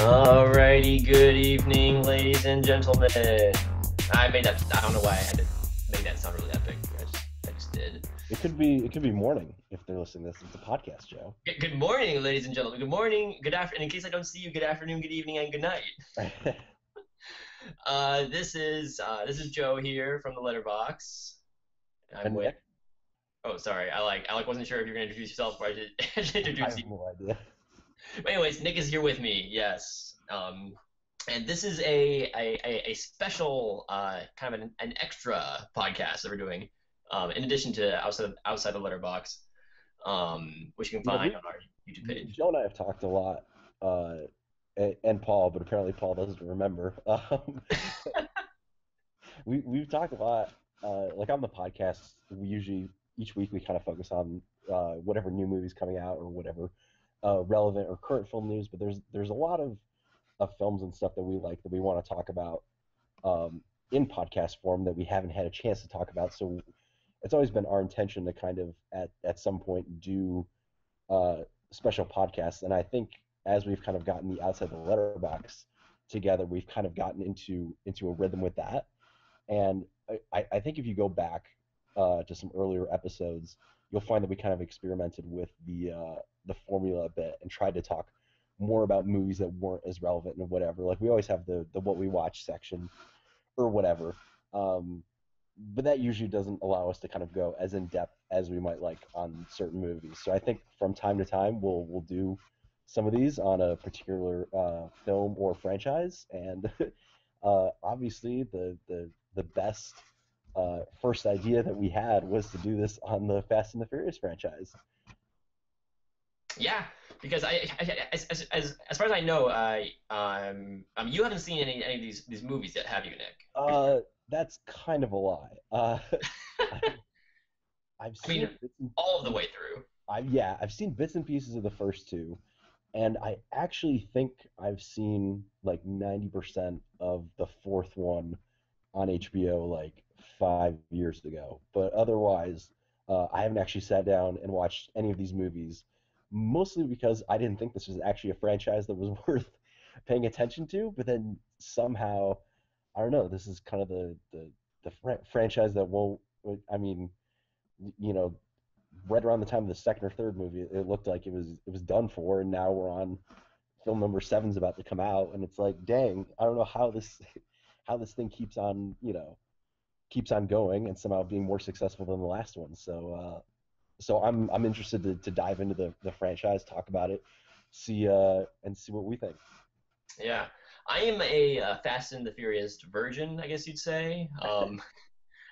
Alrighty, good evening, ladies and gentlemen. I don't know why I had to make that sound really epic. I just did. It could be morning if they're listening to this. It's a podcast, Joe. Good morning, ladies and gentlemen. Good morning, good afternoon. In case I don't see you, good afternoon, good evening, and good night. This is Joe here from the Letterbox. I'm And with. Nick, Oh, sorry. I wasn't sure if you were gonna introduce yourself or I should I introduce have you. no idea. But anyways, Nick is here with me. Yes. And this is a special kind of an extra podcast that we're doing, in addition to outside the letterbox, which you can Yeah, find on our YouTube page. Joe and I have talked a lot, and Paul, but apparently Paul doesn't remember. We've talked a lot. Like on the podcast, we usually each week we kind of focus on whatever new movies coming out or whatever relevant or current film news. But there's a lot of films and stuff that we like that we want to talk about in podcast form that we haven't had a chance to talk about. So it's always been our intention to kind of at some point do uh, special podcasts. And I think as we've kind of gotten the outside the letterbox together, we've kind of gotten into a rhythm with that. And I think if you go back to some earlier episodes, you'll find that we kind of experimented with the formula a bit and tried to talk more about movies that weren't as relevant and whatever. Like we always have the what we watch section or whatever. Um, but that usually doesn't allow us to kind of go as in depth as we might like on certain movies. So I think from time to time we'll do some of these on a particular film or franchise, and obviously the best first idea that we had was to do this on the Fast and the Furious franchise. Yeah, because as far as I know, you haven't seen any of these movies yet, have you, Nick? Uh, that's kind of a lie. I've, I've I mean, seen bits and, all of the way through. I've seen bits and pieces of the first two, and I actually think I've seen like 90% of the fourth one on HBO like 5 years ago. But otherwise, I haven't actually sat down and watched any of these movies, mostly because I didn't think this was actually a franchise that was worth paying attention to. But then somehow, I don't know, this is kind of the franchise that won't. I mean, you know, right around the time of the second or third movie, it looked like it was done for, and now we're on film number seven's about to come out, and it's like, dang, I don't know how this thing keeps on going and somehow being more successful than the last one. So I'm interested to dive into the franchise, talk about it, see what we think. Yeah, I am a Fast and the Furious virgin, I guess you'd say.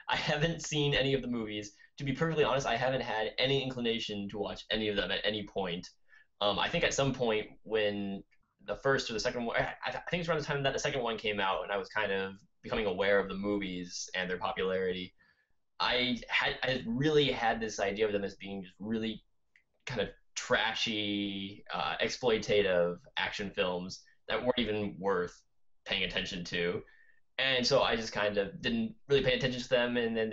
I haven't seen any of the movies. To be perfectly honest, I haven't had any inclination to watch any of them at any point. I think at some point when the first or the second one, I think it's around the time that the second one came out, and I was kind of becoming aware of the movies and their popularity. I really had this idea of them as being just really kind of trashy, exploitative action films that weren't even worth paying attention to. And so I just kind of didn't really pay attention to them, and then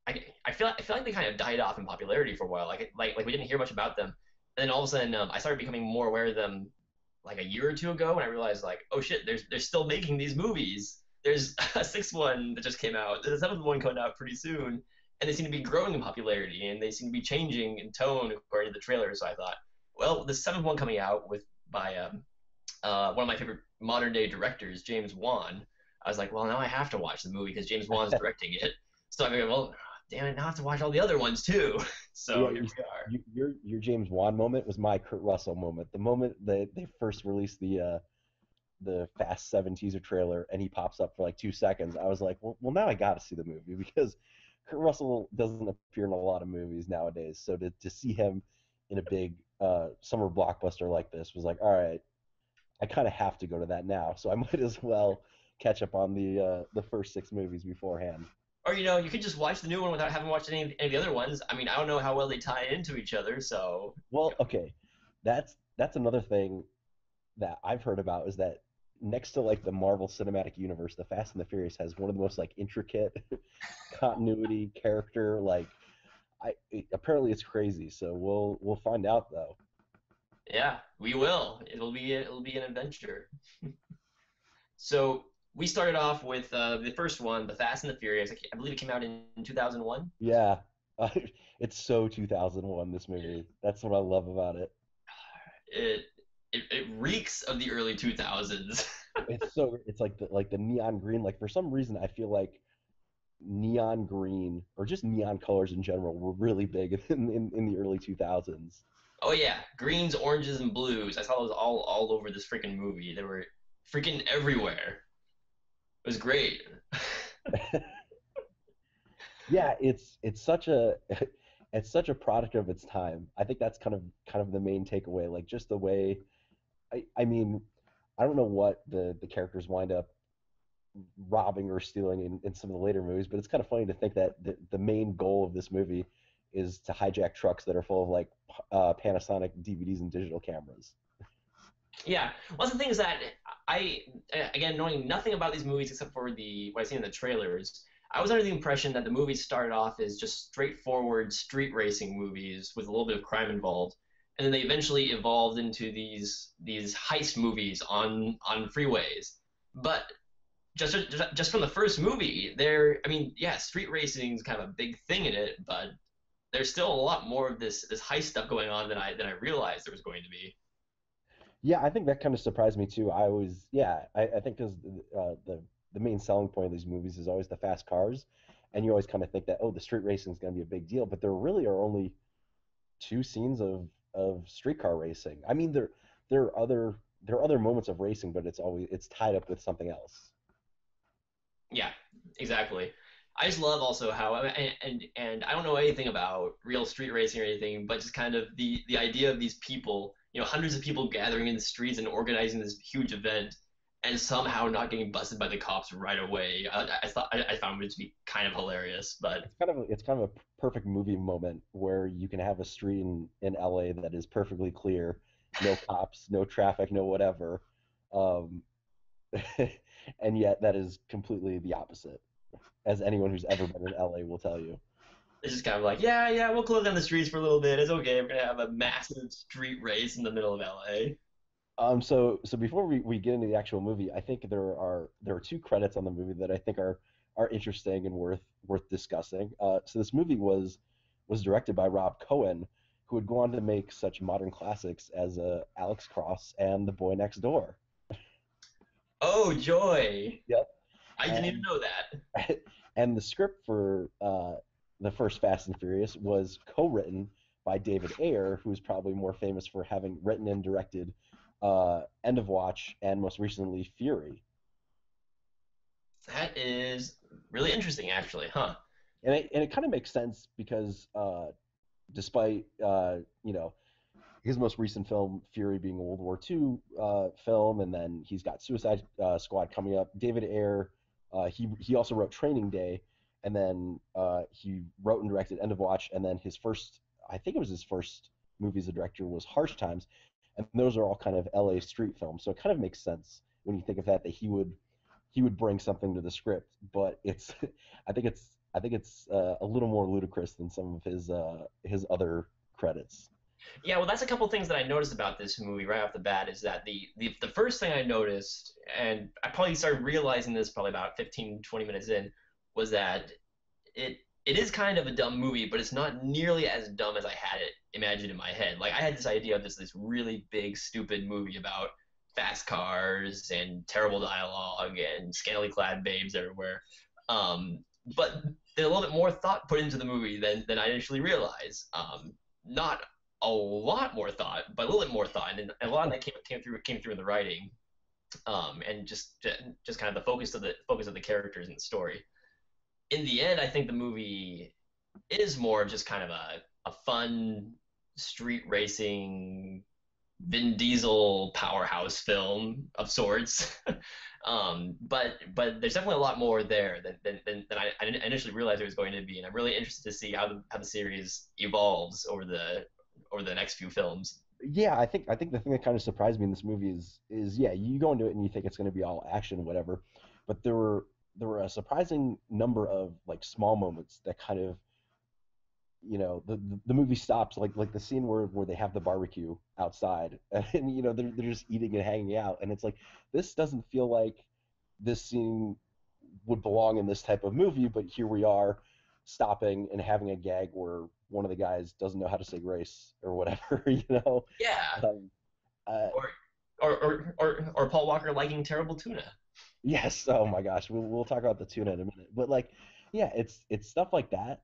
I feel like they kind of died off in popularity for a while. Like we didn't hear much about them, and then all of a sudden I started becoming more aware of them like a year or two ago, and I realized like, oh shit, they're still making these movies. There's a sixth one that just came out. There's a seventh one coming out pretty soon, and they seem to be growing in popularity, and they seem to be changing in tone according to the trailer. So I thought, well, the seventh one coming out with by one of my favorite modern day directors, James Wan. I was like, well, now I have to watch the movie because James Wan's directing it. So I figured, well, damn it, now I have to watch all the other ones too. So Yeah, here we are. your James Wan moment was my Kurt Russell moment. The moment that they first released the Fast 7 teaser trailer and he pops up for like 2 seconds, I was like, well now I got to see the movie because Kurt Russell doesn't appear in a lot of movies nowadays. So to see him in a big summer blockbuster like this was like, all right, I kind of have to go to that now. So I might as well catch up on the first six movies beforehand. Or you could just watch the new one without having watched any of the other ones. I mean, I don't know how well they tie into each other, so Well, okay, that's another thing that I've heard about is that next to like the Marvel Cinematic Universe, the Fast and the Furious has one of the most like intricate continuity character apparently it's crazy. So we'll find out though. Yeah, we will. It'll be an adventure. So we started off with the first one, The Fast and the Furious. I believe it came out in 2001. Yeah, it's so 2001. This movie. That's what I love about it. It, it reeks of the early 2000s. It's like the neon green. Like for some reason, I feel like neon green or just neon colors in general were really big in the early 2000s. Oh yeah, greens, oranges, and blues. I saw those all over this freaking movie. They were freaking everywhere. It was great. Yeah, it's such a it's such a product of its time. I think that's kind of the main takeaway. Like just the way I mean, I don't know what the characters wind up robbing or stealing in some of the later movies, but it's kind of funny to think that the main goal of this movie is to hijack trucks that are full of like Panasonic DVDs and digital cameras. Yeah. Well, the thing is that I, again, knowing nothing about these movies except for the what I see in the trailers, I was under the impression that the movies started off as just straightforward street racing movies with a little bit of crime involved, and then they eventually evolved into these heist movies on freeways. But just from the first movie, I mean, yeah, street racing is kind of a big thing in it, but there's still a lot more of this heist stuff going on than I realized there was going to be. Yeah, I think that kind of surprised me too. I think because the main selling point of these movies is always the fast cars, and you always kind of think that the street racing is going to be a big deal, but there really are only two scenes of streetcar racing. I mean, there are other moments of racing, but it's tied up with something else. Yeah, exactly. I just love also how and I don't know anything about real street racing or anything, but just kind of the idea of these people, hundreds of people gathering in the streets and organizing this huge event, and somehow not getting busted by the cops right away. I found it to be kind of hilarious, but It's kind of a perfect movie moment where you can have a street in LA that is perfectly clear, no cops, no traffic, no whatever, um, and yet that is completely the opposite, as anyone who's ever been in LA will tell you. it's just kind of like, yeah, yeah, we'll close down the streets for a little bit. It's okay. We're gonna have a massive street race in the middle of LA. So before we get into the actual movie, I think there are two credits on the movie that I think are interesting and worth discussing. So this movie was directed by Rob Cohen, who would go on to make such modern classics as Alex Cross and The Boy Next Door. Oh, joy! Yep. I didn't even And know that. and the script for the first Fast and Furious was co-written by David Ayer, who's probably more famous for having written and directed End of Watch and most recently Fury. That is really interesting, actually, huh? And it kind of makes sense because despite his most recent film Fury being a World War II film, and then he's got Suicide Squad coming up. David Ayer, he also wrote Training Day, and then he wrote and directed End of Watch, and then his first, I think it was his first movie as a director was Harsh Times, and those are all kind of LA street films. So it kind of makes sense when you think of that he would bring something to the script, but it's I think it's a little more ludicrous than some of his other credits. Yeah, well, that's a couple things that I noticed about this movie right off the bat is that the first thing I noticed, and I probably started realizing this probably about 15, 20 minutes in, was that it is kind of a dumb movie, but it's not nearly as dumb as I had it imagined in my head. Like I had this idea of this really big, stupid movie about fast cars and terrible dialogue and scantily clad babes everywhere. But there's a little bit more thought put into the movie than I initially realized. Not a lot more thought, but a little bit more thought, and a lot of that came through in the writing, and just kind of the focus of the characters in the story. In the end, I think the movie is more of just kind of a fun street racing Vin Diesel powerhouse film of sorts. But there's definitely a lot more there than I initially realized it was going to be, and I'm really interested to see how the series evolves over the next few films. Yeah, I think the thing that kind of surprised me in this movie is yeah, you go into it and you think it's going to be all action, whatever, but there were a surprising number of like small moments that kind of the movie stops like the scene where they have the barbecue outside and they're just eating and hanging out, and it's like this doesn't feel like this scene would belong in this type of movie, but here we are stopping and having a gag where one of the guys doesn't know how to say grace or whatever. Yeah. um, uh, Or or Paul Walker liking terrible tuna. yes, oh my gosh, we'll talk about the tuna in a minute, but like yeah, it's stuff like that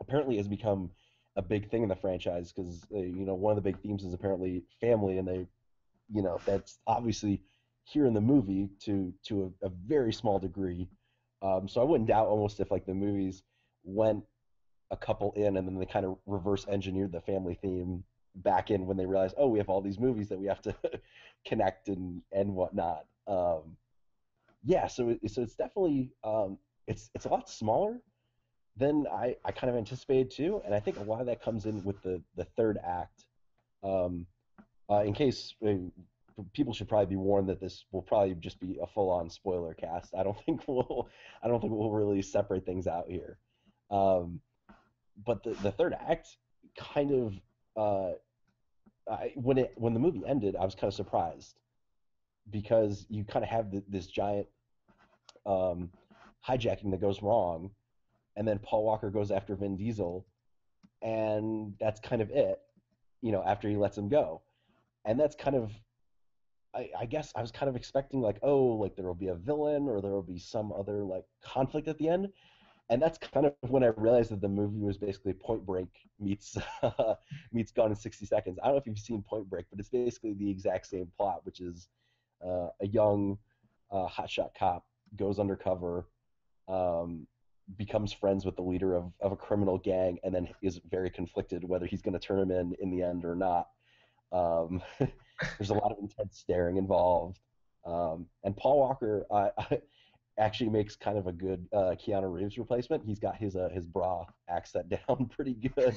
apparently has become a big thing in the franchise because one of the big themes is apparently family, and they that's obviously here in the movie to a very small degree. So I wouldn't doubt almost if like the movies went a couple in and then they kind of reverse engineered the family theme back in when they realized, oh, we have all these movies that we have to connect and whatnot. Yeah, so it's definitely it's a lot smaller than I kind of anticipated too, and I think a lot of that comes in with the third act. Um, in case people should probably be warned that this will probably just be a full-on spoiler cast. I don't think we'll really separate things out here. Um, but the third act kind of when the movie ended, I was kind of surprised because you kind of have this giant um, hijacking that goes wrong, and then Paul Walker goes after Vin Diesel, and that's kind of it. After he lets him go, and that's kind of I guess I was kind of expecting like, oh, like there will be a villain or there will be some other like conflict at the end, and that's kind of when I realized that the movie was basically Point Break meets meets Gone in 60 Seconds. I don't know if you've seen Point Break, but it's basically the exact same plot, which is a young hotshot cop goes undercover, um, becomes friends with the leader of a criminal gang, and then is very conflicted whether he's going to turn him in the end or not. There's a lot of intense staring involved. And Paul Walker actually makes kind of a good Keanu Reeves replacement. He's got his bra accent down pretty good.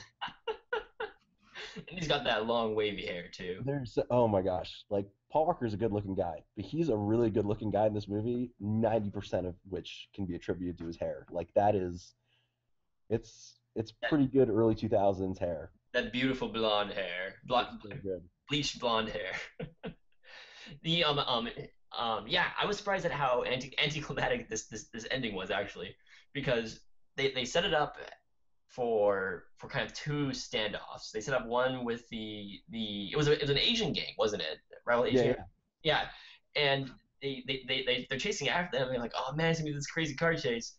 And he's got that long wavy hair too. There's oh my gosh, like Paul Walker's a good looking guy, but he's a really good looking guy in this movie. 90% of which can be attributed to his hair. Like that is it's That pretty good early 2000s hair. that beautiful blonde hair, It's so good. bleached blonde hair. The yeah, I was surprised at how anticlimactic this ending was actually, because they set it up for kind of two standoffs. They set up one with the it was an Asian gang, wasn't it? Rival Yeah, Asian gang. yeah. Yeah, and they're chasing after them. And they're like, oh man, it's gonna be this crazy car chase,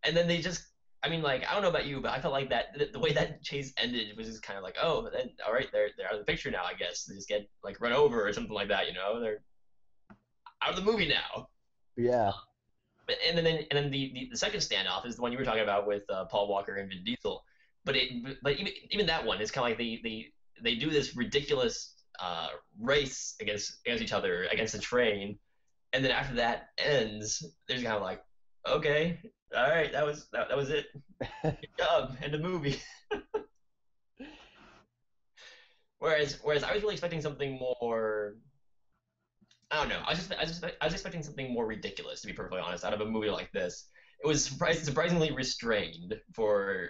and then they just. I mean, like, I don't know about you, but I felt like that the way that chase ended was just kind of like, oh, then all right, they're out of the picture now, I guess. They just get like run over or something like that, they're out of the movie now. Yeah. But and then the second standoff is the one you were talking about with Paul Walker and Vin Diesel. But even that one is kind of like they do this ridiculous race against each other against the train, and then after that ends, there's kind of like, okay, all right, that was it. Good job, end the movie. Whereas I was really expecting something more. I don't know. I was expecting something more ridiculous, to be perfectly honest, out of a movie like this. It was surprisingly restrained for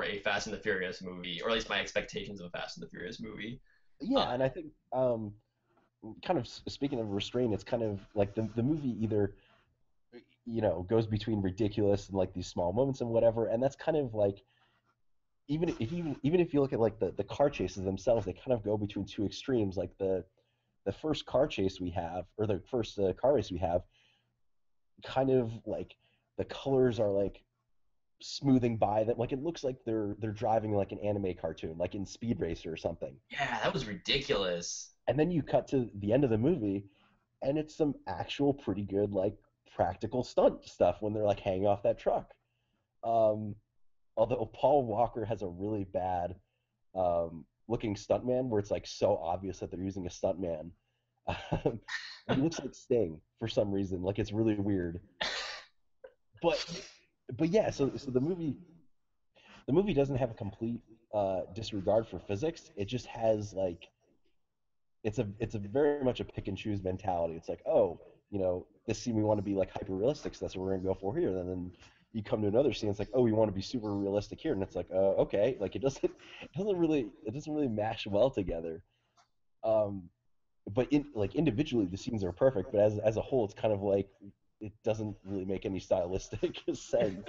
a Fast and the Furious movie, or at least my expectations of a Fast and the Furious movie. Uh, Yeah, and I think kind of speaking of restraint, it's kind of like the movie either goes between ridiculous and like these small moments and whatever, and that's kind of like even if you look at like the car chases themselves, they kind of go between two extremes. Like the first car chase we have, or the first car race we have, kind of like the colors are like smoothing by them, like it looks like they're driving like an anime cartoon, like in Speed Racer or something. yeah, that was ridiculous. And then you cut to the end of the movie, and it's some actual pretty good like practical stunt stuff when they're like hanging off that truck. Um, Although Paul Walker has a really bad looking stuntman where it's like so obvious that they're using a stuntman. Um, he looks like Sting for some reason. Like it's really weird. But but yeah, so the movie doesn't have a complete disregard for physics. It just has like it's a very much a pick and choose mentality. It's like, oh, this scene we want to be like hyper realistic, so that's what we're gonna go for here. And then you come to another scene, it's like, oh, we want to be super realistic here, and it's like, okay, like it doesn't really mash well together. Um, but like individually, the scenes are perfect, but as a whole, it's kind of like it doesn't really make any stylistic sense.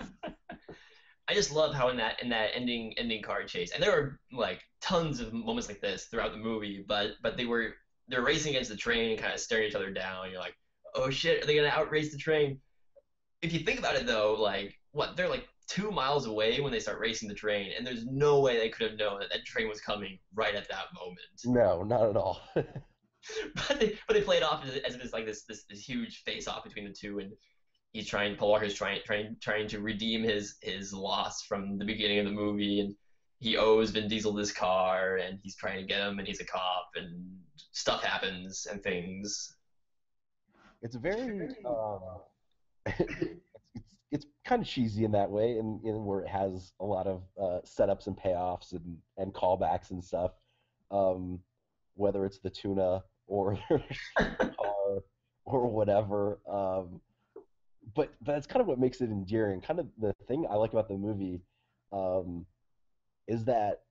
I just love how in that ending car chase, and there were like tons of moments like this throughout the movie, but they're racing against the train and kind of staring each other down. You're like, oh shit, are they gonna outrace the train? If you think about it though, like what they're like 2 miles away when they start racing the train, and there's no way they could have known that that train was coming right at that moment. No, not at all. But they play it off as if it's like this huge face off between the two, and Paul Walker's trying to redeem his loss from the beginning of the movie, and he owes Vin Diesel this car, and he's trying to get him, and he's a cop, and stuff happens and things. It's very it's kind of cheesy in that way, in where it has a lot of setups and payoffs and callbacks and stuff. Um, whether it's the tuna or the car or whatever. But that's kind of what makes it endearing. Kind of the thing I like about the movie um, is that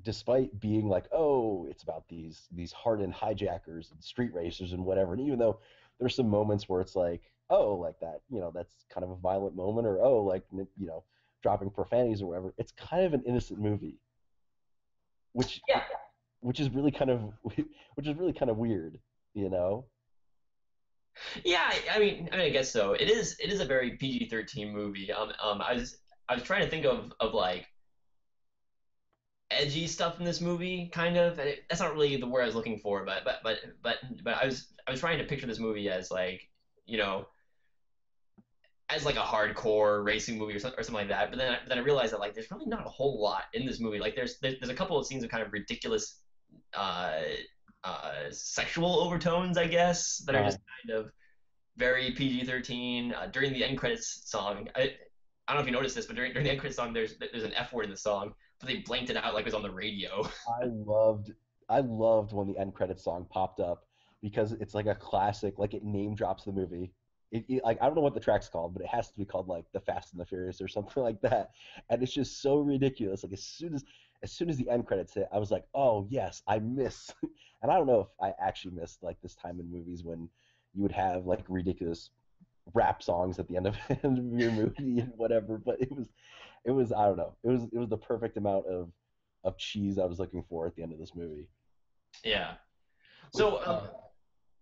despite being like, oh, it's about these hardened hijackers and street racers and whatever, and even though there's some moments where it's like, oh, like that, that's kind of a violent moment, or oh, like dropping profanities or whatever, it's kind of an innocent movie, which Yeah, which is really kind of which is really kind of weird, you know? yeah. I guess so. It is a very PG-13 movie. I was trying to think of like edgy stuff in this movie, kind of. And that's not really the word I was looking for, but I was trying to picture this movie as like you know as like a hardcore racing movie or something like that. But then I realized that like there's really not a whole lot in this movie. Like there's a couple of scenes of kind of ridiculous uh, sexual overtones, I guess, that are Uh, just kind of very PG-13. During the end credits song, I don't know if you noticed this, but during the end credits song, there's an F word in the song, but they blanked it out like it was on the radio. I loved I loved when the end credits song popped up because it's like a classic, like it name drops the movie. Like I don't know what the track's called, but it has to be called like The Fast and the Furious or something like that. And it's just so ridiculous. Like as soon as the end credits hit, I was like, "Oh, yes, I miss." And I don't know if I actually missed like this time in movies when you would have like ridiculous rap songs at the end of, end of your movie and whatever, but it was I don't know. It was the perfect amount of cheese I was looking for at the end of this movie. Yeah. But So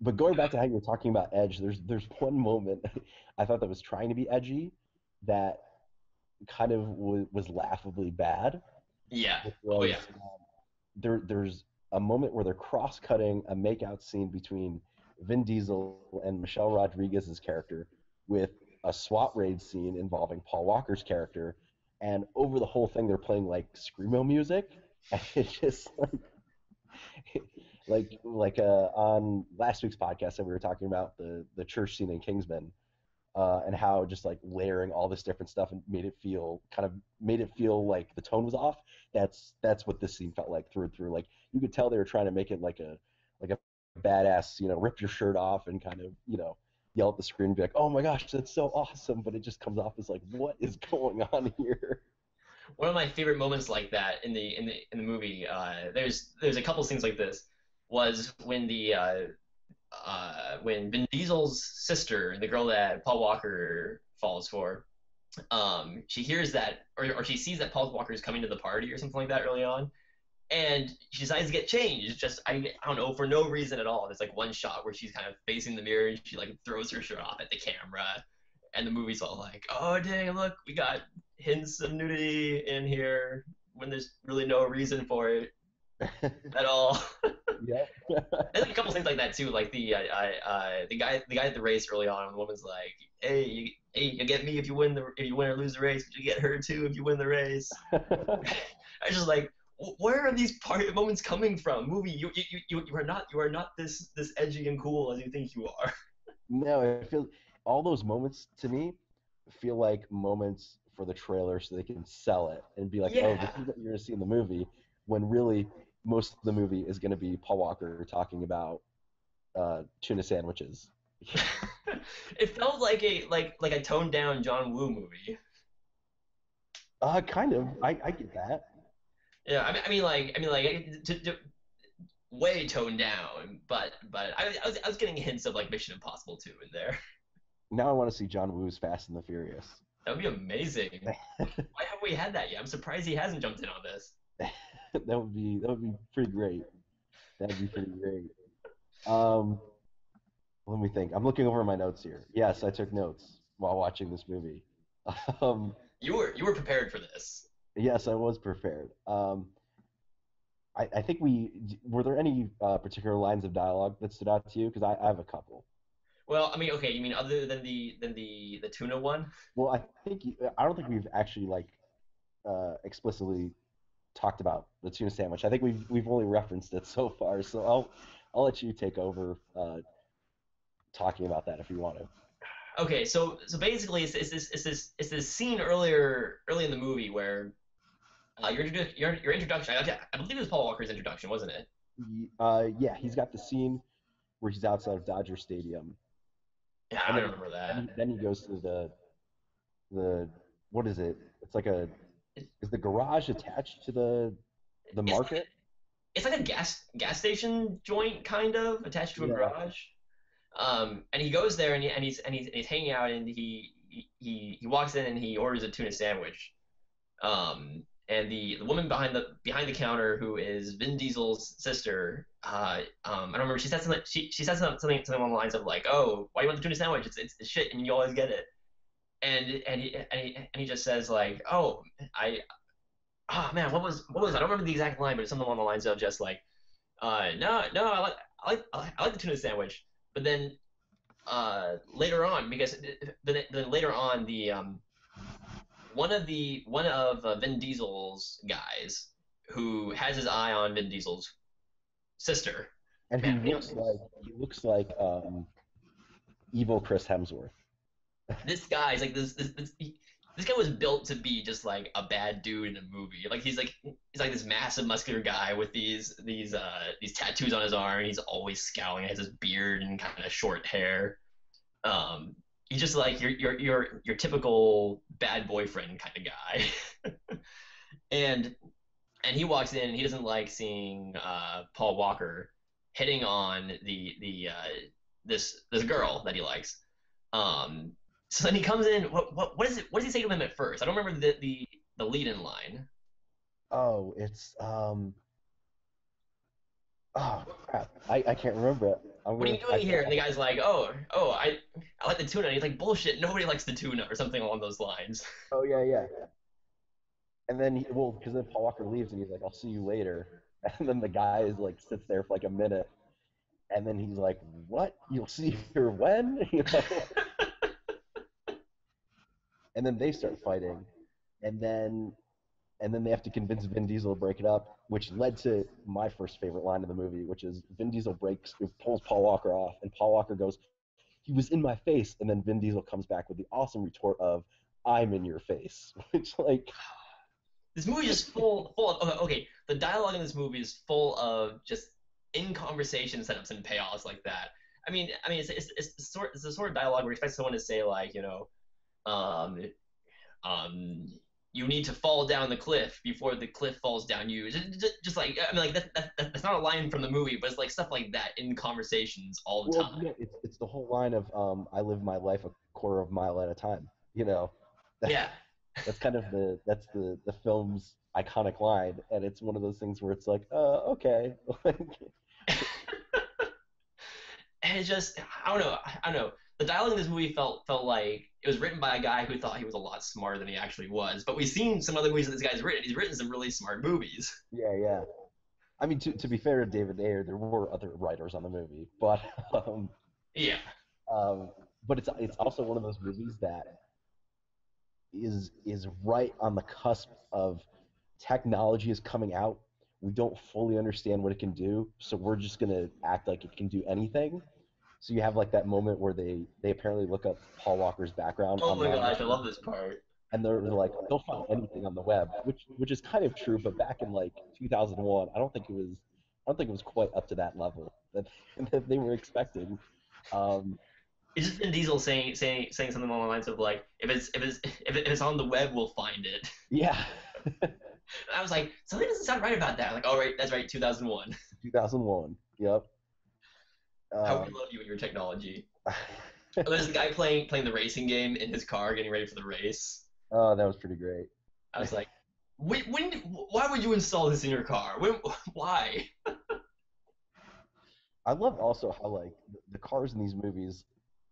but going back to how you were talking about edge, there's one moment I thought that was trying to be edgy that kind of was laughably bad, yeah. which Oh yeah. was there's a moment where they're cross cutting a makeout scene between Vin Diesel and Michelle Rodriguez's character with a SWAT raid scene involving Paul Walker's character, and over the whole thing they're playing like screamo music, and it's just on last week's podcast that we were talking about the church scene in Kingsman, and how just like layering all this different stuff and made it feel like the tone was off. That's what this scene felt like through and through. Like you could tell they were trying to make it like a badass, rip your shirt off and kind of yell at the screen and be like, oh my gosh, that's so awesome, but it just comes off as like, what is going on here? One of my favorite moments like that in the movie, there's a couple scenes like this, was when Vin Diesel's sister, the girl that Paul Walker falls for, she hears that, or she sees that Paul Walker is coming to the party or something like that early on, and she decides to get changed. Just I don't know, for no reason at all. There's like one shot where she's kind of facing the mirror and she like throws her shirt off at the camera, and the movie's all like, "Oh dang, look, we got hints of nudity in here when there's really no reason for it at all." Yep. There's a couple things like that too, like the guy at the race early on. The woman's like, hey, you get me if you win or lose the race, but you get her too if you win the race." I was just like, where are these moments coming from? Movie, you are not this edgy and cool as you think you are. No, I feel all those moments to me feel like moments for the trailer so they can sell it and be like, oh, this Yeah. is what you're going to see in the movie, when really most of the movie is going to be Paul Walker talking about tuna sandwiches. It felt like a toned down John Woo movie. Kind of. I get that. Yeah, like way toned down, but I was getting hints of like Mission Impossible 2 in there. Now I want to see John Woo's Fast and the Furious. That would be amazing. Why haven't we had that yet? I'm surprised he hasn't jumped in on this. That would be pretty great. That'd be pretty great. Um, Let me think. I'm looking over my notes here. Yes, I took notes while watching this movie. Um, You were prepared for this. yes, I was prepared. I think we were there any particular lines of dialogue that stood out to you? Because I have a couple. Well, I mean, okay, you mean other than the tuna one? Well, I don't think we've actually like explicitly talked about the tuna sandwich. I think we've only referenced it so far. So I'll let you take over talking about that if you want to. Okay, so basically, it's this scene early in the movie where your introduction. I believe it was Paul Walker's introduction, wasn't it? Yeah, he's got the scene where he's outside of Dodger Stadium, Yeah, and I don't remember that. then he goes to the what is it? It's like a It, is the garage attached to the it's like market? it's like a gas station joint kind of attached to a Yeah, garage. And he goes there and he's hanging out and he walks in and he orders a tuna sandwich. And the woman behind the counter who is Vin Diesel's sister, I don't remember. She said something along the lines of like, "Oh, why do you want the tuna sandwich? It's shit, and you always get it." And he just says like, "Oh, I oh man, what was I don't remember the exact line, but it's something along the lines of just like, no, I like the tuna sandwich." But then later on, because then later on the one of Vin Diesel's guys who has his eye on Vin Diesel's sister. and Man, he looks like evil Chris Hemsworth. this guy's like this guy was built to be just like a bad dude in a movie. Like he's like this massive muscular guy with these tattoos on his arm. And he's always scowling. He has his beard and kind of short hair. Um, he's just like your typical bad boyfriend kind of guy. and and he walks in and he doesn't like seeing Paul Walker hitting on the this girl that he likes. Um, so then he comes in. What does he say to him at first? I don't remember the lead in line. Oh, it's oh crap, I can't remember it. I'm What are gonna you doing here? And the guy's like, I like the tuna. And he's like, bullshit. Nobody likes the tuna or something along those lines. oh yeah, yeah. And then well, because then Paul Walker leaves and he's like, I'll see you later. And then the guy is like sits there for like a minute, and then he's like, what? You'll see her when? And then they start fighting, and then they have to convince Vin Diesel to break it up, which led to my first favorite line of the movie, which is Vin Diesel pulls Paul Walker off, and Paul Walker goes, "He was in my face," and then Vin Diesel comes back with the awesome retort of, "I'm in your face," which like, This movie is just full of okay. The dialogue in this movie is full of just in conversation setups and payoffs like that. It's the sort of dialogue where you expect someone to say like, um, um, you need to fall down the cliff before the cliff falls down you. Just like like that's not a line from the movie, but it's like stuff like that in conversations all the well, time. yeah, it's the whole line of "I live my life a quarter of a mile at a time." You know, Yeah, that's kind of the film's iconic line, and it's one of those things where it's like, okay, and it's just I don't know. The dialogue in this movie felt like it was written by a guy who thought he was a lot smarter than he actually was. But we've seen some other movies that this guy's written. He's written some really smart movies. yeah, yeah. I mean, to be fair to David Ayer, there were other writers on the movie, but Yeah. um, it's also one of those movies that is right on the cusp of technology is coming out. We don't fully understand what it can do, so we're just gonna act like it can do anything. So you have like that moment where they apparently look up Paul Walker's background Oh my online, gosh, I love this part. and they're like they'll find anything on the web, which is kind of true. But back in like 2001, I don't think it was quite up to that level that that they were expecting. Um, It's just Vin Diesel saying something along the lines of like, if it's on the web, we'll find it. Yeah. And I was like, something doesn't sound right about that. I'm like, oh right, that's right, 2001. 2001. Yep. How we Um, love you and your technology. Oh, there's the guy playing the racing game in his car, getting ready for the race. oh, that was pretty great. I was like, why would you install this in your car? Why? I love also how like the cars in these movies,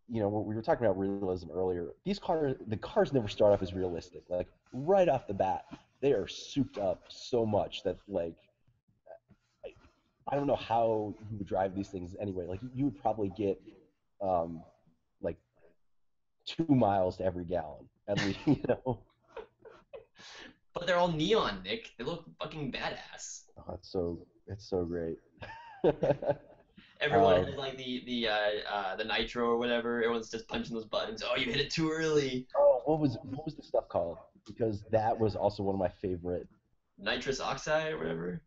we were talking about realism earlier. The cars never start off as realistic. Like right off the bat, they are souped up so much that like I, I don't know how you would drive these things anyway. Like you would probably get um like 2 miles to every gallon at least. But they're all neon, Nick. They look fucking badass. Oh, it's so great. Everyone um, has like the nitro or whatever. Everyone's just punching those buttons. Oh, you hit it too early. oh, what was the stuff called? Because that was also one of my favorite. Nitrous oxide or whatever.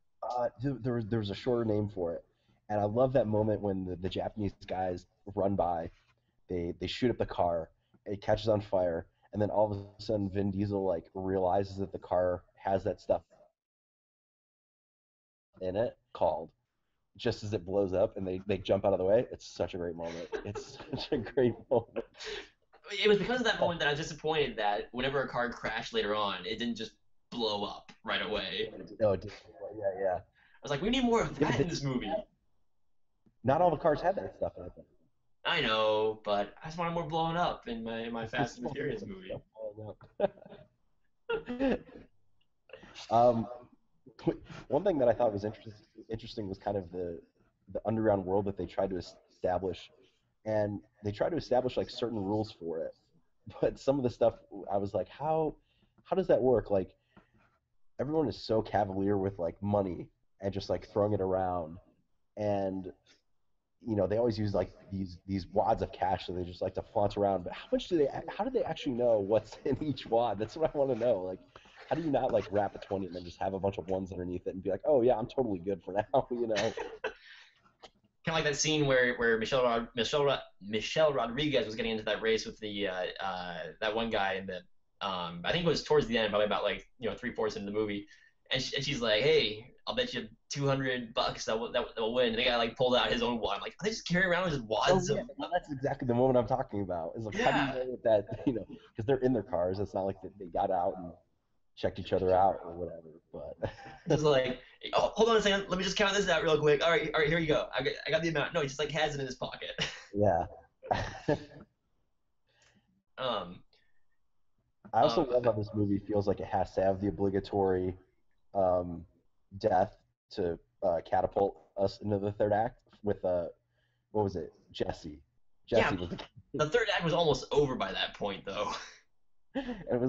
There was a shorter name for it, and I love that moment when the Japanese guys run by. They shoot up the car, it catches on fire, and then all of a sudden Vin Diesel like realizes that the car has that stuff in it called just as it blows up, and they jump out of the way. It's such a great moment. It's such a great moment. It was because of that moment that I was disappointed that whenever a car crashed later on, it didn't just blow up right away. No, yeah, yeah. I was like, we need more of Yeah, but that in this movie. not all the cars had that stuff in it. I know, but I just wanted more blowing up in my I Fast just and the want Furious more movie. stuff falling out. um, one thing that I thought was interesting was kind of the underground world that they tried to establish, and they tried to establish like certain rules for it. But some of the stuff I was like, how does that work? Like everyone is so cavalier with like money and just like throwing it around, and they always use like these wads of cash that they just like to flaunt around. But how do they actually know what's in each wad? That's what I want to know. Like, how do you not like wrap a 20 and then just have a bunch of ones underneath it and be like, oh yeah, I'm totally good for now, you know? Kind of like that scene where Michelle Rodriguez was getting into that race with the that one guy in the I think it was towards the end, probably about like 3/4 into the movie, and she's like, hey, I'll bet you $200 that will win. And the guy like pulled out his own wad. I'm like, are they just carrying around with just Oh wads yeah, of well, that's exactly the moment I'm talking about. Is like, how do you yeah. know that because they're in their cars. It's not like they got out and checked each other out or whatever. Just But like, oh, hold on a second, let me just count this out real quick. All right, here you go. I got the amount. No, he just like has it in his pocket. yeah. um, I also um, love how this movie feels like it has to have the obligatory um, death to catapult us into the third act with what was it? Jesse. yeah, Jesse was the the third act was almost over by that point, though. it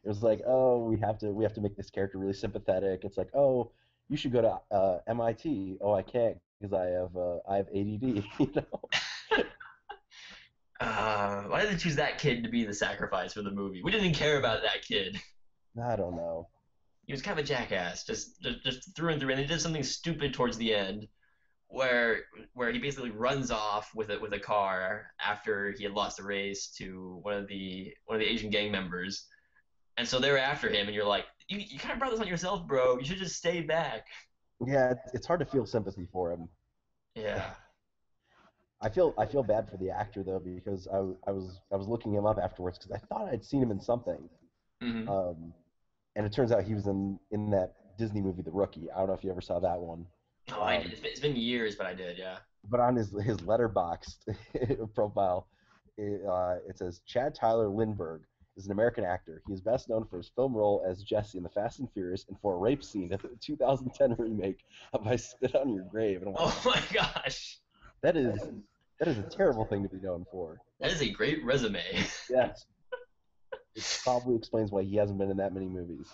was like, oh, we have to make this character really sympathetic. It's like, oh, you should go to MIT. Oh, I can't because I have ADD. Why did they choose that kid to be the sacrifice for the movie? We didn't even care about that kid. I don't know. He was kind of a jackass, just through and through. And he did something stupid towards the end, where he basically runs off with a car after he had lost the race to one of the Asian gang members. And so they're after him, and you're like, you kind of brought this on yourself, bro. You should just stay back. Yeah, it's hard to feel sympathy for him. Yeah. I feel bad for the actor though because I was looking him up afterwards because I thought I'd seen him in something, hmm um, and it turns out he was in that Disney movie The Rookie. I don't know if you ever saw that one, Oh, I did. um, It's been years, but I did. Yeah. but on his letterbox profile, it says Chad Tyler Lindbergh is an American actor. He is best known for his film role as Jesse in The Fast and Furious and for a rape scene in the 2010 remake of I Spit on Your Grave. And I'm like, Oh my gosh, that is that is a terrible thing to be known for. that is a great resume. Yes, it probably explains why he hasn't been in that many movies.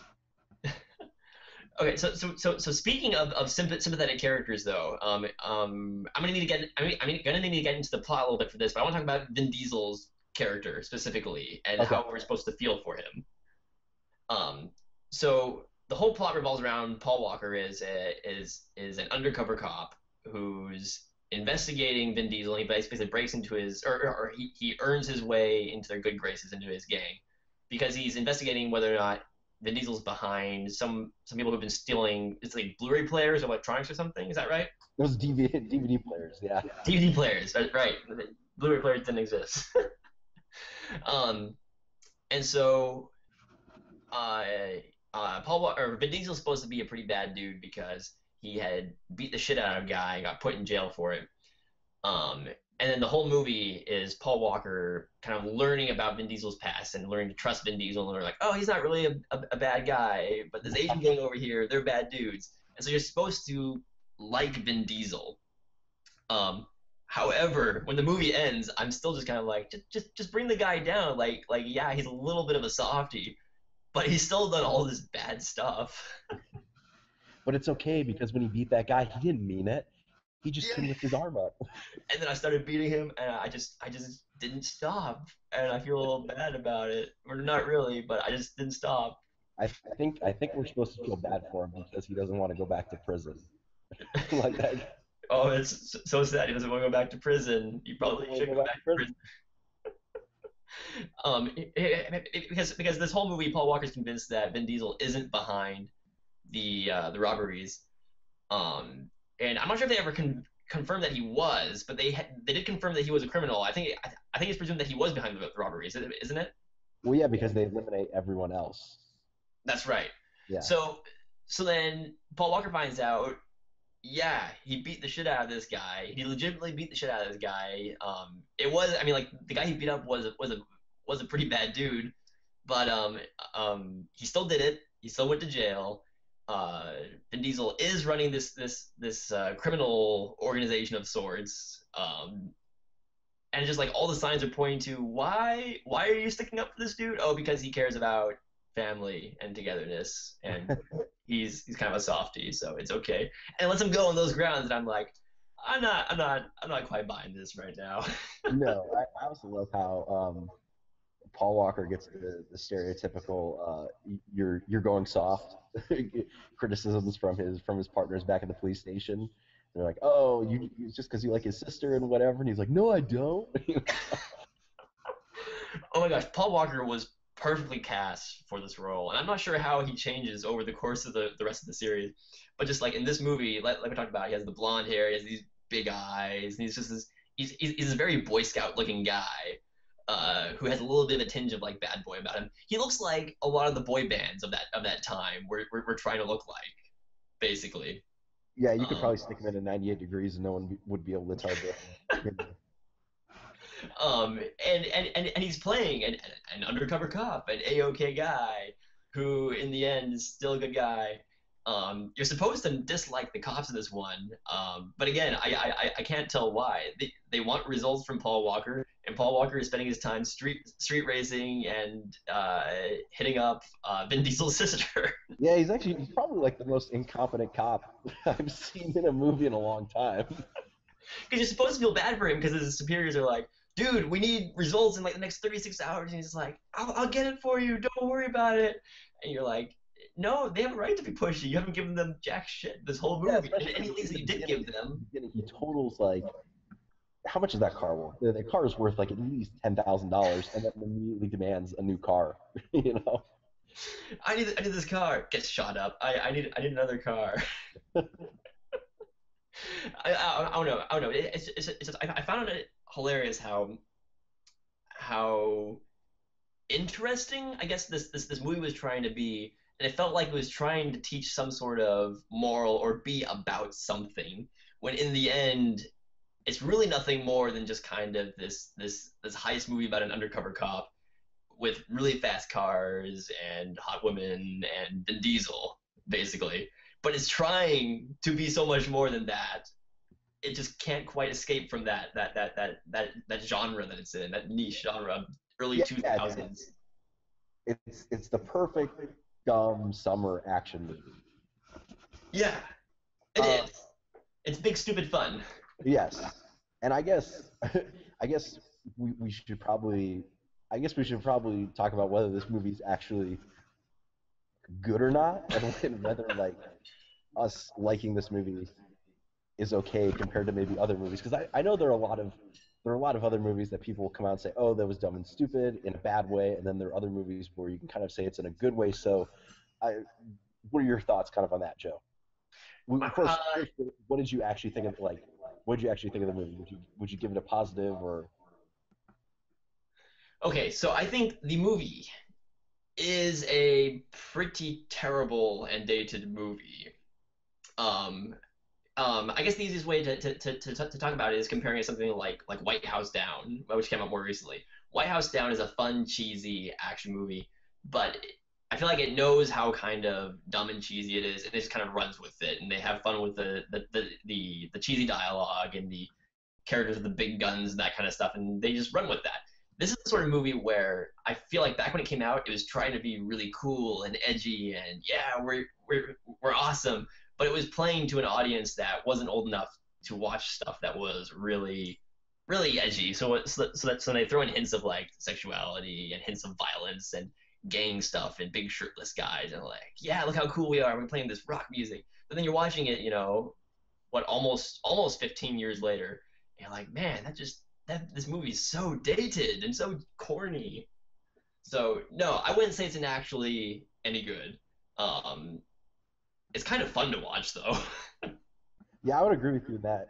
Okay, so speaking of sympathetic characters, though, I'm gonna need to get I'm gonna need to get into the plot a little bit for this, but I want to talk about Vin Diesel's character specifically and Okay. how we're supposed to feel for him. Um, so the whole plot revolves around Paul Walker is an undercover cop who's investigating Vin Diesel. He basically breaks into his, or he earns his way into their good graces, into his gang, because he's investigating whether or not Vin Diesel's behind some people who've been stealing. It's like Blu-ray players or electronics or something. Is that right? Those DVD players, yeah. DVD players, right? Blu-ray players didn't exist. um, and so uh, Vin Diesel's supposed to be a pretty bad dude because he had beat the shit out of a guy, got put in jail for it. Um, and then the whole movie is Paul Walker kind of learning about Vin Diesel's past and learning to trust Vin Diesel. And they're like, oh, he's not really a bad guy, but this Asian gang over here, they're bad dudes. And so you're supposed to like Vin Diesel. Um, However, when the movie ends, I'm still just kind of like, just bring the guy down. Yeah, he's a little bit of a softie, but he's still done all this bad stuff. But it's okay because when he beat that guy, he didn't mean it. He just Yeah. couldn't lift his arm up. And then I started beating him, and I just didn't stop, and I feel a little bad about it, or not really, but I just didn't stop. I think we're supposed to feel bad for him because he doesn't want to go back to prison. Like that. Oh, it's so sad. He doesn't want to go back to prison. He He doesn't probably want to should go go back back to to prison. prison. Because this whole movie, Paul Walker's convinced that Vin Diesel isn't behind the robberies. And I'm not sure if they ever confirmed that he was, but they did confirm that he was a criminal. I think it's presumed that he was behind the robberies, isn't it? Well, yeah, because they eliminate everyone else. That's right. Yeah. So so then Paul Walker finds out, yeah, he beat the shit out of this guy. He legitimately beat the shit out of this guy. It was, I mean, like the guy he beat up was a pretty bad dude, but he still did it. He still went to jail. Uh, Vin Diesel is running this criminal organization of sorts. And just like all the signs are pointing to why are you sticking up for this dude? Oh, because he cares about family and togetherness, and he's kind of a softie, so it's okay. And lets him go on those grounds, and I'm like, I'm not quite buying this right now. No, I also love how Paul Walker gets the stereotypical you're going soft criticisms from his partners back at the police station. They're like, oh, it's just because you like his sister and whatever, and he's like, no, I don't. Oh my gosh, Paul Walker was perfectly cast for this role, and I'm not sure how he changes over the course of the rest of the series. But just like in this movie, like we talked about, he has the blonde hair, he has these big eyes, and he's just this. He's a very Boy Scout looking guy, who has a little bit of a tinge of like bad boy about him. He looks like a lot of the boy bands of that time we're trying to look like, basically. Yeah, you could Um, probably stick him in at 98 degrees and no one would be able to tell the. and he's playing an undercover cop, an A-OK guy, who in the end is still a good guy. You're supposed to dislike the cops in this one, but again, I can't tell why. They want results from Paul Walker, and Paul Walker is spending his time street racing and hitting up Vin Diesel's sister. Yeah, he's probably like the most incompetent cop I've seen in a movie in a long time. Because you're supposed to feel bad for him because his superiors are like, dude, we need results in like the next 36 hours. And he's like, I'll get it for you. Don't worry about it. And you're like, no, they have a right to be pushy. You haven't given them jack shit this whole Yeah, movie. And especially any leads in that the you did beginning. give them, He totals like how much is that car worth? The car is worth like at least $10,000, and then immediately demands a new car. You know? I need this car. Gets shot up. I need another car. I don't know. I don't know. It's just I found it hilarious how interesting I guess this movie was trying to be, and it felt like it was trying to teach some sort of moral or be about something. When in the end, it's really nothing more than just kind of this heist movie about an undercover cop with really fast cars and hot women and Vin Diesel, basically. But it's trying to be so much more than that. It just can't quite escape from that genre that it's in, that niche genre, early Yeah, two yeah. thousands. It's the perfect dumb summer action movie. Yeah, it Uh, is. It's big stupid fun. yes, and I guess I guess we should probably talk about whether this movie's actually good or not, and whether like us liking this movie is okay compared to maybe other movies? Because I know there are a lot of other movies that people will come out and say, oh, that was dumb and stupid in a bad way, and then there are other movies where you can kind of say it's in a good way. So, what are your thoughts kind of on that, Joe? First, what did you actually think of what did you actually think of the movie? Would you give it a positive or Okay, so I think the movie is a pretty terrible and dated movie. Um, I guess the easiest way to talk about it is comparing it to something like White House Down, which came out more recently. White House Down is a fun, cheesy action movie, but I feel like it knows how kind of dumb and cheesy it is, and it just kind of runs with it. And they have fun with the cheesy dialogue and the characters with the big guns and that kind of stuff, and they just run with that. This is the sort of movie where I feel like back when it came out, it was trying to be really cool and edgy, and yeah, we're awesome, but it was playing to an audience that wasn't old enough to watch stuff that was really edgy. So they throw in hints of like sexuality and hints of violence and gang stuff and big shirtless guys and like, yeah, look how cool we are. We're playing this rock music. But then you're watching it, what almost 15 years later, and you're like, man, that this movie's so dated and so corny. So no, I wouldn't say it's actually any good. Um, it's kind of fun to watch though. yeah, I would agree with you that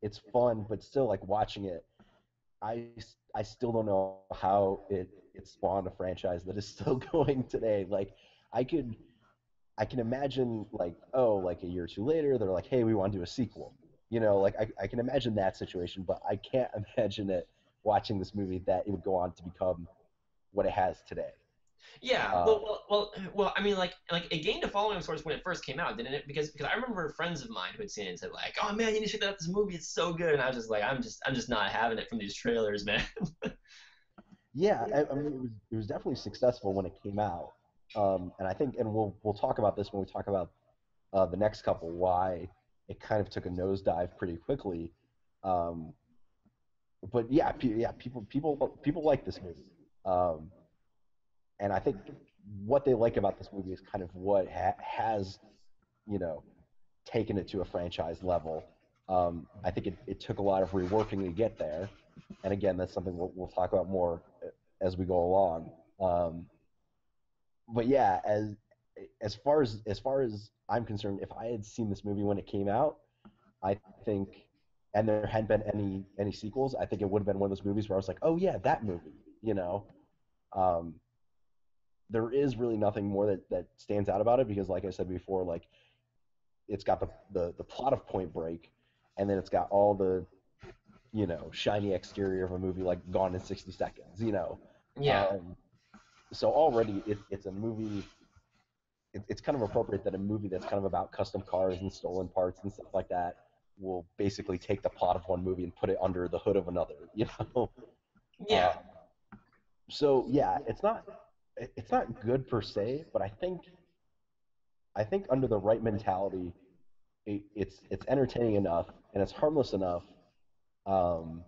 it's fun, but still like watching it, I still don't know how it spawned a franchise that is still going today. Like I could I can imagine like, oh, like a year or two later, they're like, hey, we want to do a sequel. Like I can imagine that situation, but I can't imagine it watching this movie that it would go on to become what it has today. Yeah, Uh, I mean, like it gained a following of sorts when it first came out, didn't it? Because I remember friends of mine who had seen it and said like, "Oh man, you need to check out this movie. It's so good." And I was just like, I'm just not having it from these trailers, man. yeah, I mean, it was definitely successful when it came out, and I think, and we'll talk about this when we talk about the next couple, why it kind of took a nosedive pretty quickly. Um, but yeah, people like this movie. And I think what they like about this movie is kind of what has you know taken it to a franchise level. I think it took a lot of reworking to get there, and again, that's something we'll talk about more as we go along. But yeah, as far as I'm concerned, if I had seen this movie when it came out, I think, and there hadn't been any sequels, I think it would have been one of those movies where I was like, oh yeah, that movie. Um, there is really nothing more that stands out about it because, like I said before, like it's got the plot of Point Break, and then it's got all the shiny exterior of a movie like Gone in 60 Seconds. Yeah, Um, so already it's a movie. It's kind of appropriate that a movie that's kind of about custom cars and stolen parts and stuff like that will basically take the plot of one movie and put it under the hood of another. yeah, Uh, so yeah, it's not good per se, but I think under the right mentality, it's entertaining enough and it's harmless enough, um,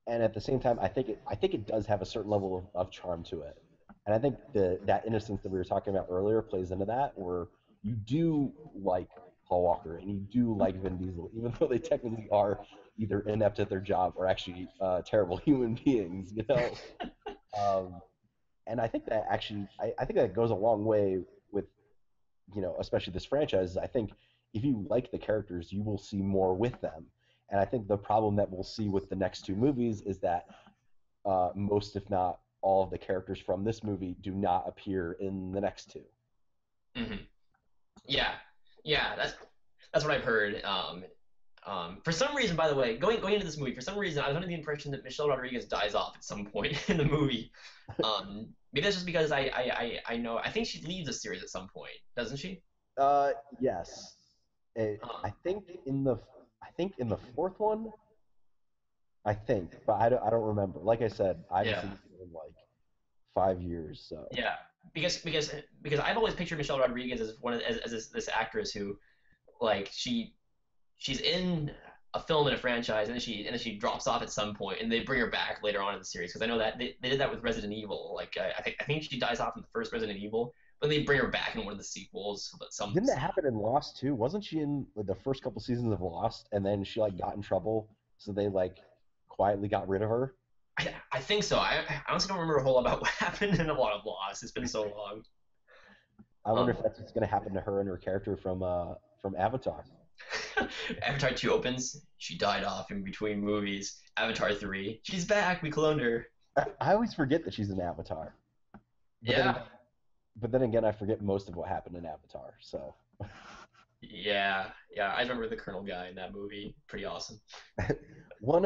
and at the same time, I think it does have a certain level of charm to it, and I think that innocence that we were talking about earlier plays into that, where you do like Paul Walker and you do like Vin Diesel, even though they technically are either inept at their job or actually terrible human beings. Um, and I think that actually, I think that goes a long way with especially this franchise. I think if you like the characters, you will see more with them. And I think the problem that we'll see with the next two movies is that most, if not all, of the characters from this movie do not appear in the next two. hmm yeah, yeah. That's what I've heard. For some reason, by the way, going into this movie, for some reason, I was under the impression that Michelle Rodriguez dies off at some point in the movie. Maybe that's just because I know I think she leaves the series at some point, doesn't she? Yes, Um, I think in the fourth one, but I don't remember. Like I said, I haven't yeah, seen it in like 5 years, so. yeah. Because I've always pictured Michelle Rodriguez as as this actress who like she's in a film in a franchise and then she drops off at some point and they bring her back later on in the series because I know that they did that with Resident Evil. Like I think she dies off in the first Resident Evil, when they bring her back in one of the sequels, but some. Didn't that happen in Lost too? Wasn't she in like, the first couple seasons of Lost, and then she like got in trouble, so they like quietly got rid of her? I think so. I honestly don't remember a whole lot about what happened in a lot of Lost. It's been so long. I wonder if Um, that's what's going to happen to her and her character from Avatar. Avatar 2 opens. She died off in between movies. Avatar 3. She's back. We cloned her. I always forget that she's in Avatar, but then Yeah. but then again, I forget most of what happened in Avatar. So Yeah. Yeah. I remember the Colonel guy in that movie. Pretty awesome. one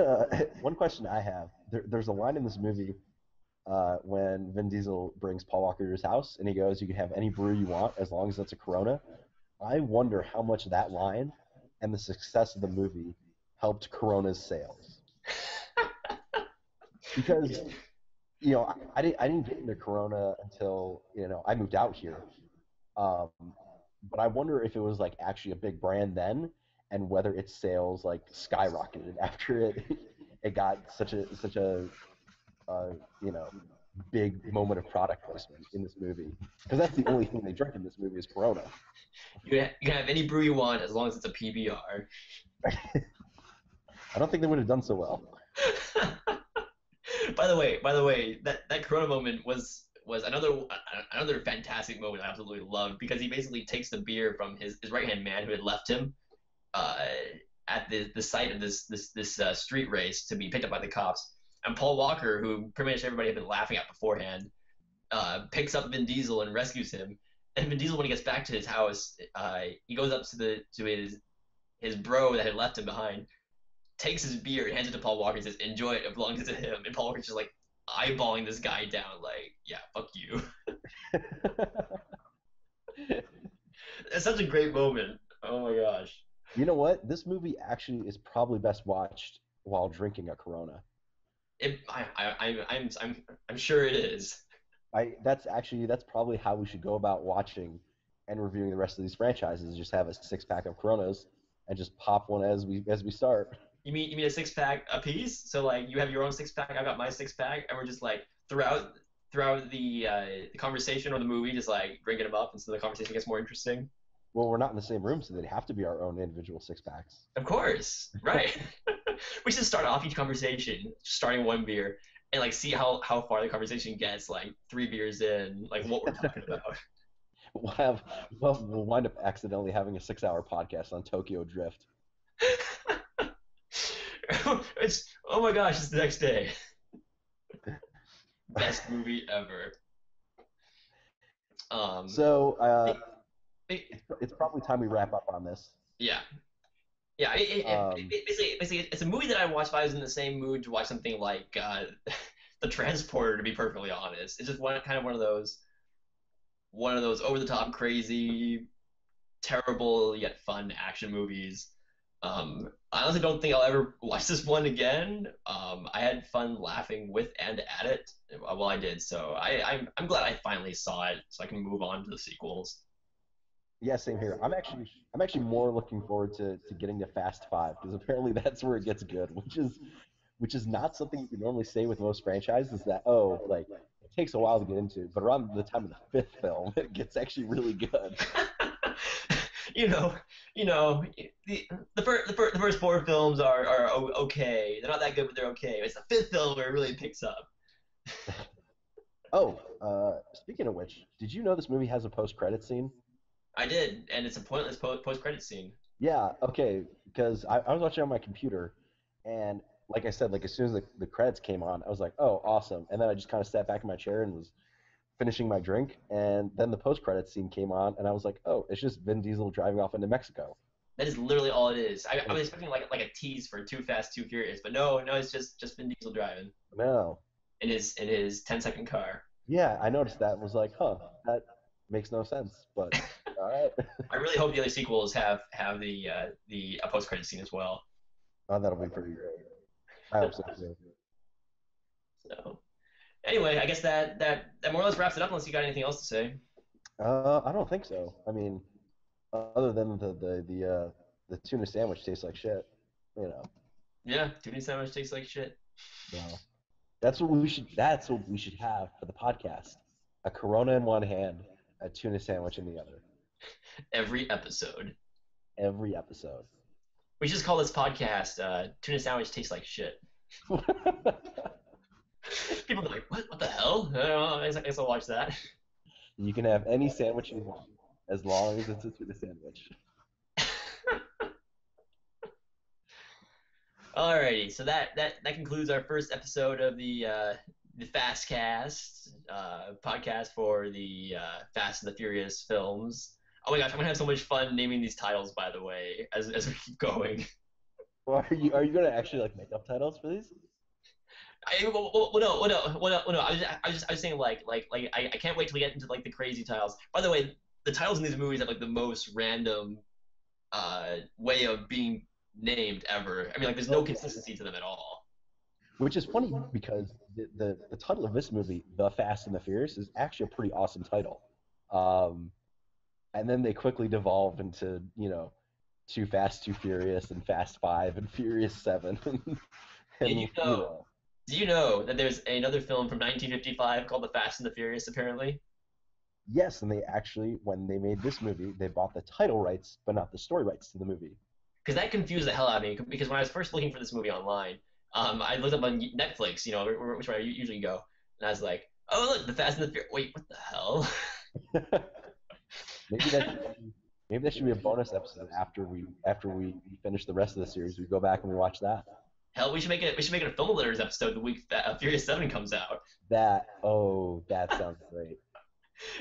one question I have: there's a line in this movie when Vin Diesel brings Paul Walker to his house, and he goes, "You can have any brew you want as long as it's a Corona." I wonder how much that line and the success of the movie helped Corona's sales because I didn't get into Corona until I moved out here. Um, but I wonder if it was like actually a big brand then, and whether its sales like skyrocketed after it got such a uh, you know big moment of product placement in this movie, because that's the only thing they drink in this movie is Corona. You can have any brew you want as long as it's a PBR. I don't think they would have done so well. By the way, that Corona moment was another fantastic moment I absolutely loved because he basically takes the beer from his right hand man who had left him uh, at the site of this street race to be picked up by the cops. And Paul Walker, who pretty much everybody had been laughing at beforehand, picks up Vin Diesel and rescues him. And Vin Diesel, when he gets back to his house, he goes up to his bro that had left him behind, takes his beer and hands it to Paul Walker and says, "Enjoy it. It belongs to him." And Paul Walker's just like eyeballing this guy down, like, "Yeah, fuck you." It's such a great moment. Oh my gosh. You know what? This movie actually is probably best watched while drinking a Corona. I'm sure it is. That's probably how we should go about watching and reviewing the rest of these franchises. Just have a 6 pack of Coronas and just pop one as we start. You mean a 6 pack a piece? So like you have your own 6 pack, I got my 6 pack, and we're just like throughout the conversation or the movie, just like drinking them up, and so the conversation gets more interesting. Well, we're not in the same room, so they'd have to be our own individual 6 packs. Of course, right? We should start off each conversation starting one beer and like see how far the conversation gets. Like 3 beers in, like what we're talking about. We'll have we'll wind up accidentally having a 6-hour podcast on Tokyo Drift. It's oh my gosh, it's the next day. Best movie ever. Um, So it, it, it's probably time we wrap up on this. yeah, yeah. Um, Basically, it's a movie that I watched if I was in the same mood to watch something like The Transporter. To be perfectly honest, it's just kind of one of those over the top, crazy, terrible yet fun action movies. I honestly don't think I'll ever watch this one again. I had fun laughing with and at it while I did, so I'm glad I finally saw it, so I can move on to the sequels. yeah, same here. I'm actually more looking forward to getting to Fast Five because apparently that's where it gets good, which is not something you can normally say with most franchises. That like it takes a while to get into, but around the time of the fifth film, it gets actually really good. you know, the first four films are okay. They're not that good, but they're okay. It's the fifth film where it really picks up. Oh, speaking of which, did you know this movie has a post-credit scene? I did, and it's a pointless post credit scene. Yeah, okay, because I was watching on my computer, and like I said, like as soon as the credits came on, I was like, oh, awesome. And then I just kind of sat back in my chair and was finishing my drink, and then the post-credit scene came on, and I was like, oh, it's just Vin Diesel driving off into Mexico. That is literally all it is. I Like, was expecting like a tease for Too Fast, Too Furious, but no, it's just Vin Diesel driving no. in his 10-second car. Yeah, I noticed that and was like, huh, that makes no sense, but all right. I really hope the other sequels have the post credit scene as well. Oh, that'll be pretty great. I hope so too. So anyway, I guess that more or less wraps it up. Unless you got anything else to say. I don't think so. I mean, other than the tuna sandwich tastes like shit, you know. Yeah, tuna sandwich tastes like shit. No. That's what we should have for the podcast. A Corona in one hand a tuna sandwich in the other. Every episode. Every episode. We should just call this podcast "Tuna Sandwich Tastes Like Shit." People are like, "What? What the hell?" I don't know. I guess I'll watch that. You can have any sandwich you want, as long as it's a tuna sandwich. Alrighty, so that concludes our first episode of the Fast Cast podcast for the Fast and the Furious films. Oh my gosh, I'm gonna have so much fun naming these titles. By the way, as we keep going. Well, are you gonna actually like make up titles for these? No. I was saying like I can't wait till we get into like the crazy titles. By the way, the titles in these movies have like the most random way of being named ever. I mean, like there's no Oh yeah. consistency to them at all. Which is funny because the title of this movie, The Fast and the Furious, is actually a pretty awesome title. Um, and then they quickly devolved into, Too Fast, Too Furious, and Fast Five, and Furious Seven, Did you and know? Do you know that there's another film from 1955 called The Fast and the Furious? Apparently, yes, and they actually, when they made this movie, they bought the title rights, but not the story rights to the movie. because that confused the hell out of me. Because when I was first looking for this movie online, I looked up on Netflix, which way I usually go, and I was like, "Oh, look, The Fast and the Furious." Wait, what the hell? maybe that maybe that should be a bonus episode after we finish the rest of the series. We go back and we watch that. Hell, we should make it. We should make it a film letters episode the week that Furious Seven comes out. That sounds great.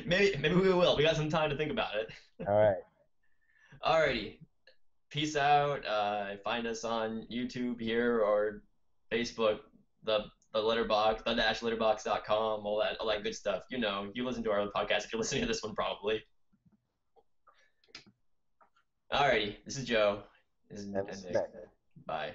Maybe we will. We got some time to think about it. All right. Alrighty, peace out. Find us on YouTube here or Facebook, the letterbox, the-letterbox.com, all that good stuff. You listen to our other podcast if you're listening to this one probably. Alrighty, this is Joe. This is, And and Nick. Bye.